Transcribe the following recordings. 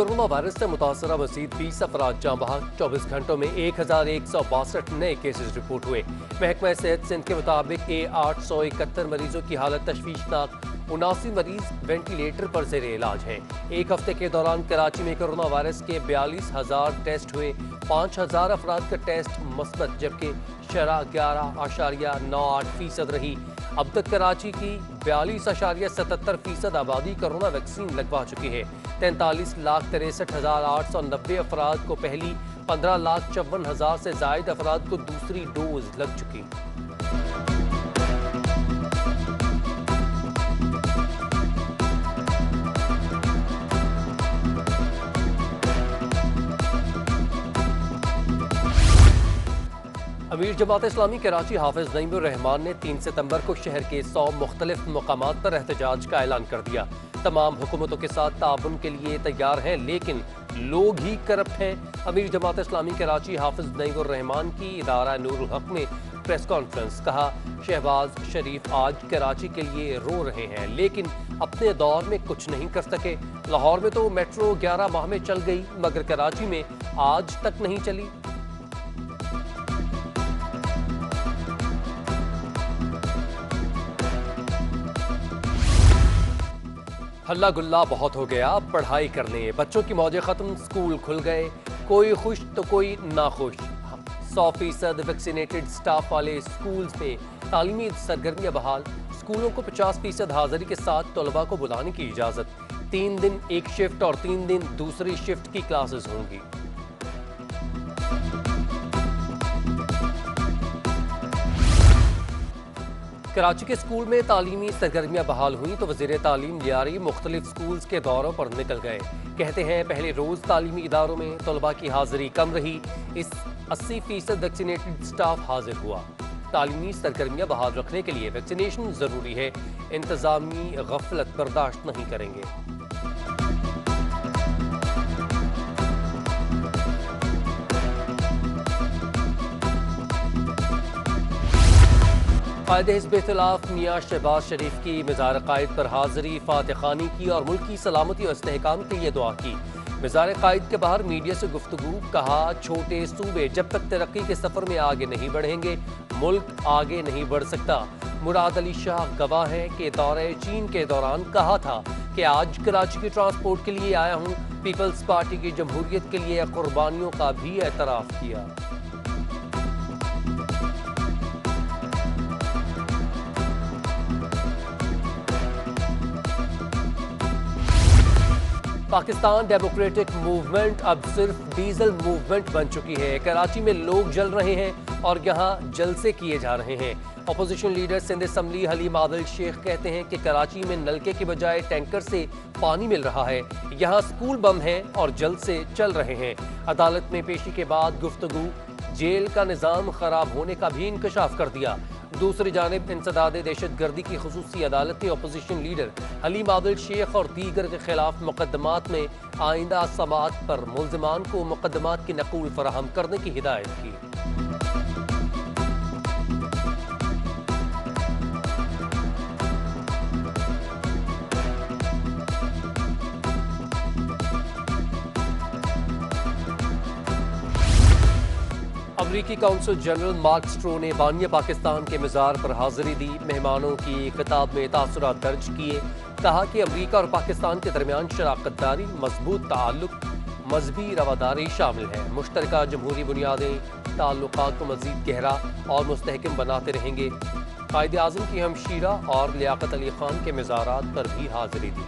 Corona virus से मुतासरा मजीद 20 अफराद जाँ बहक। 24 घंटों में 1162 नए केसेज रिपोर्ट हुए। महकमा सेहत सिंध के मुताबिक 871 मरीजों की हालत तशवीशनाक, 79 मरीज वेंटिलेटर पर ज़ेरे इलाज हैं। एक हफ्ते के दौरान कराची में कोरोना वायरस के 42,000 टेस्ट हुए। 5,000 अफराद का टेस्ट मस्बत, जबकि शरह 11.98% रही। अब तक कराची की 42.77% आबादी कोरोना वैक्सीन लगवा चुकी है। 43,63,890 अफराद को पहली, 15,54,000 से जायद अफराद को दूसरी डोज लग चुकी। अमीर जमात इस्लामी कराची हाफिज नईमुर रहमान ने 3 सितंबर को शहर के 100 मुख्तलिफ मकामात पर एहतजाज का ऐलान कर दिया। तमाम हुकूमतों के साथ ताउन के लिए तैयार हैं, लेकिन लोग ही करप्ट हैं। अमीर जमात इस्लामी कराची हाफिज नईमुर रहमान की इदारा नूरुल हक में प्रेस कॉन्फ्रेंस। कहा, शहबाज शरीफ आज कराची के लिए रो रहे हैं, लेकिन अपने दौर में कुछ नहीं कर सके। लाहौर में तो मेट्रो 11 माह में चल गई, मगर कराची में आज तक नहीं चली। हल्ला गुल्ला बहुत हो गया, पढ़ाई करने बच्चों की मौजें खत्म, स्कूल खुल गए। कोई खुश तो कोई नाखुश। 100% वैक्सीनेटेड स्टाफ वाले स्कूल्स में तालीमी सरगर्मियां बहाल। स्कूलों को 50% हाजिरी के साथ तलबा को बुलाने की इजाज़त। 3 दिन एक शिफ्ट और 3 दिन दूसरी शिफ्ट की क्लासेस होंगी। कराची के स्कूल में तालीमी सरगर्मियां बहाल हुई तो वज़ीर तालीम लियारी मुख्तलिफ स्कूल्स के दौरों पर निकल गए। कहते हैं, पहले रोज़ तालीमी इदारों में तलबा की हाजिरी कम रही, इस 80% वैक्सीनेटेड स्टाफ हाजिर हुआ। तालीमी सरगर्मियां बहाल रखने के लिए वैक्सीनेशन ज़रूरी है, इंतज़ामी गफलत बर्दाश्त नहीं करेंगे। कायदे हिज़्ब इख्तिलाफ मियां शहबाज शरीफ की मज़ार कायद पर हाज़िरी, फातह खानी की और मुल्क की सलामती और इस्तेहकाम के लिए दुआ की। मज़ार कायद के बाहर मीडिया से गुफ्तगू। कहा, छोटे सूबे जब तक तरक्की के सफ़र में आगे नहीं बढ़ेंगे, मुल्क आगे नहीं बढ़ सकता। मुराद अली शाह गवाह हैं कि दौरे चीन के दौरान कहा था कि आज कराची के ट्रांसपोर्ट के लिए आया हूँ। पीपल्स पार्टी की जमहूरियत के लिए कुर्बानियों का भी एतराफ़ किया। पाकिस्तान डेमोक्रेटिक मूवमेंट अब सिर्फ डीजल मूवमेंट बन चुकी है। कराची में लोग जल रहे हैं और यहाँ जलसे किए जा रहे हैं। Opposition leader Sindh assembly Haleem Adil Sheikh कहते हैं कि कराची में नलके की बजाय टैंकर से पानी मिल रहा है। यहाँ स्कूल बम हैं और जलसे चल रहे हैं। अदालत में पेशी के बाद गुफ्तगू। जेल का निज़ाम खराब होने का भी इंकशाफ कर दिया। दूसरी जानिब इंसदाद दहशतगर्दी की खुसूसी अदालत ने अपोजिशन लीडर हलीम आदिल शेख और दीगर के खिलाफ मुकदमात में आइंदा समाअत पर मुल्जिमान को मुकदमात की नकूल फराहम करने की हिदायत की। अमरीकी काउंसिल जनरल मार्क स्ट्रो ने बानिया पाकिस्तान के मज़ार पर हाजिरी दी। मेहमानों की किताब में तासुरात दर्ज किए। कहा कि अमरीका और पाकिस्तान के दरमियान शराकतदारी, मजबूत ताल्लुक, मजहबी रवादारी शामिल है। मुश्तरका जमहूरी बुनियादें ताल्लुकात को मज़ीद गहरा और मुस्तहकम बनाते रहेंगे। कायदे आज़म की हमशीरा और लियाकत अली खान के मज़ारात पर भी हाजिरी दी।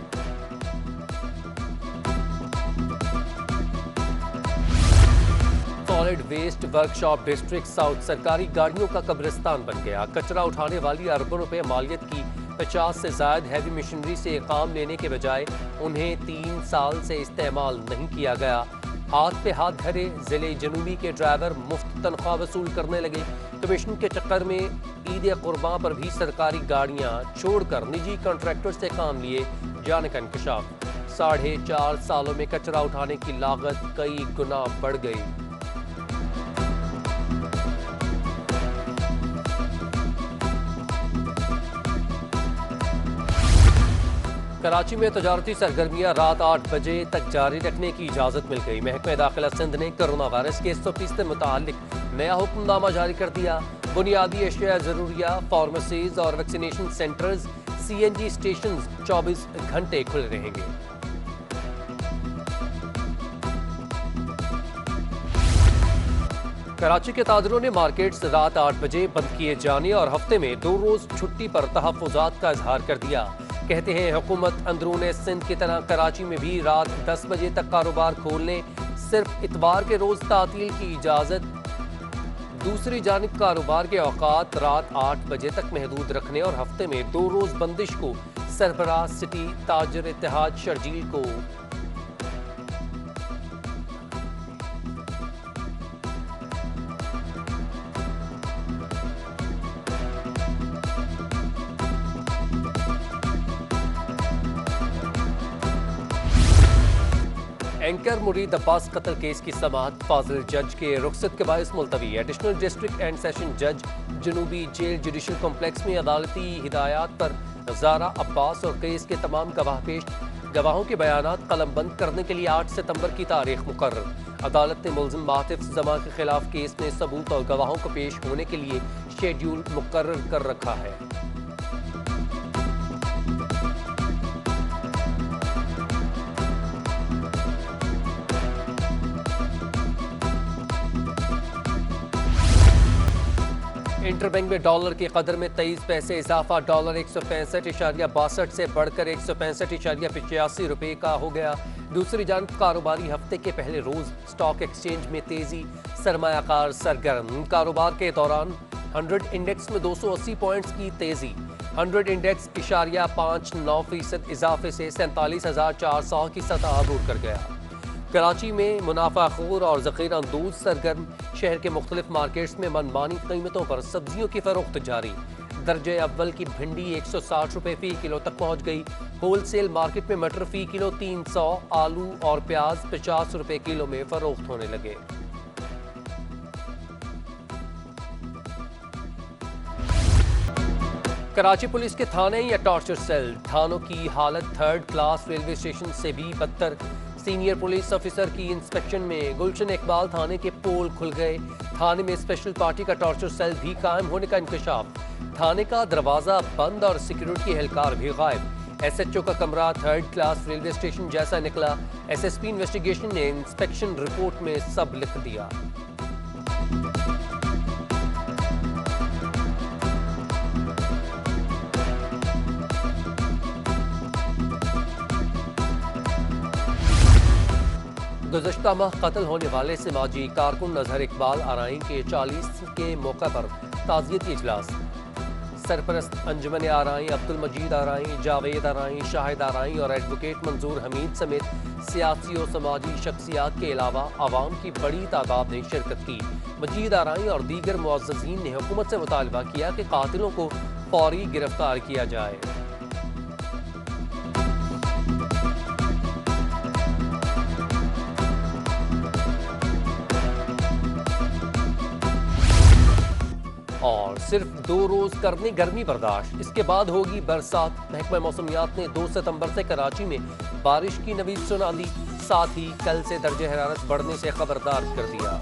Solid waste workshop district south सरकारी गाड़ियों का कब्रिस्तान बन गया। कचरा उठाने वाली अरबों रुपए मालियत की 50 से ज़ायद हैवी मशीनरी से काम लेने के बजाय उन्हें 3 साल से इस्तेमाल नहीं किया गया। हाथ पे हाथ धरे जिले जनूबी के ड्राइवर मुफ्त तनख्वाह वसूल करने लगे। कमीशन के चक्कर में ईद कुर्बान पर भी सरकारी गाड़ियां छोड़कर निजी कॉन्ट्रैक्टर से काम लिए जाने का इंकशाफ। 4.5 सालों में कचरा उठाने की लागत कई गुना बढ़ गई। कराची में तजारती सरगर्मियां रात 8 बजे तक जारी रखने की इजाजत मिल गई। महकमा दाखिला सिंध ने कोरोना वायरस के 100% से मुतालिक नया हुक्मनामा जारी कर दिया। बुनियादी अशिया जरूरिया, फार्मेसीज और वैक्सीनेशन सेंटर्स, CNG स्टेशन 24 घंटे खुले रहेंगे। कराची के ताजरों ने मार्केट्स रात 8 बजे बंद किए जाने और हफ्ते में 2 रोज छुट्टी पर तहफ्फुजात का इजहार कर दिया। कहते हैं हुकूमत अंदरून सिंध की तरह कराची में भी रात 10 बजे तक कारोबार खोलने, सिर्फ इतवार के रोज तातील की इजाजत। दूसरी जानिब कारोबार के औकात रात 8 बजे तक महदूद रखने और हफ्ते में 2 रोज बंदिश को सरबराह सिटी ताजर इत्तेहाद शर्जील को एंकर मुरीद अब्बास कत्ल केस की समाअत फाजिल जज के रुखसत के बायस मुलतवी। एडिशनल डिस्ट्रिक्ट एंड सेशन जज जनूबी जेल जुडिशल कॉम्प्लेक्स में अदालती हिदायत पर ज़ारा अब्बास और केस के तमाम गवाहों के बयानात कलमबंद करने के लिए 8 सितंबर की तारीख मुकर्रर। अदालत ने मुल्जिम मातिफ जमा के खिलाफ केस में सबूत और गवाहों को पेश होने के लिए शेड्यूल मुकर्रर कर रखा है। इंटरबैंक में डॉलर की कदर में 23 पैसे इजाफा। डॉलर 165.62 से बढ़कर 165.85 रुपये का हो गया। दूसरी जानब कारोबारी हफ्ते के पहले रोज स्टॉक एक्सचेंज में तेजी, सरमायाकार सरगर्म। कारोबार के दौरान 100 इंडेक्स में 280 पॉइंट्स की तेजी। 100 इंडेक्स 0.59% इजाफे से 47,400 की सतह अबूर कर गया। कराची में मुनाफाखोर और ज़ख़ीरा अंदोज़ सरगर्म। शहर के मुख्तलिफ मार्केट्स में मनमानी कीमतों पर सब्जियों की फरोख्त जारी। दर्जे अव्वल की भिंडी 160 रुपये फी किलो तक पहुँच गई। होल सेल मार्केट में मटर फी किलो 300, आलू और प्याज 50 रुपये किलो में फरोख्त होने लगे। कराची पुलिस के थाने या टॉर्चर सेल। थानों की हालत 3rd क्लास रेलवे स्टेशन से भी बदतर। सीनियर पुलिस ऑफिसर की इंस्पेक्शन में गुलशन इकबाल थाने के पोल खुल गए। थाने में स्पेशल पार्टी का टॉर्चर सेल भी कायम होने का इंकशाफ। थाने का दरवाजा बंद और सिक्योरिटी एहलकार भी गायब। SHO का कमरा 3rd क्लास रेलवे स्टेशन जैसा निकला। SSP इन्वेस्टिगेशन ने इंस्पेक्शन रिपोर्ट में सब लिख दिया। गुज़श्ता माह कत्ल होने वाले समाजी कारकुन अजहर इकबाल आराई के 40 के मौके पर ताज़ियती इजलास। सरपरस्त अंजुमन आराई, अब्दुल मजीद आराई, जावेद आराई, शाहिद आराई और एडवोकेट मंजूर हमीद समेत सियासी और समाजी शख्सियात के अलावा आवाम की बड़ी तादाद ने शिरकत की। मजीद आराई और दीगर मुअज़्ज़ज़ीन ने हुकूमत से मुतालबा किया कि कातिलों को फौरी गिरफ्तार किया जाए। और सिर्फ 2 रोज करनी गर्मी बर्दाश्त, इसके बाद होगी बरसात। महकमा मौसमियात ने 2 सितंबर से कराची में बारिश की नवीद सुना दी। साथ ही कल से दर्जे हरारत बढ़ने से खबरदार कर दिया।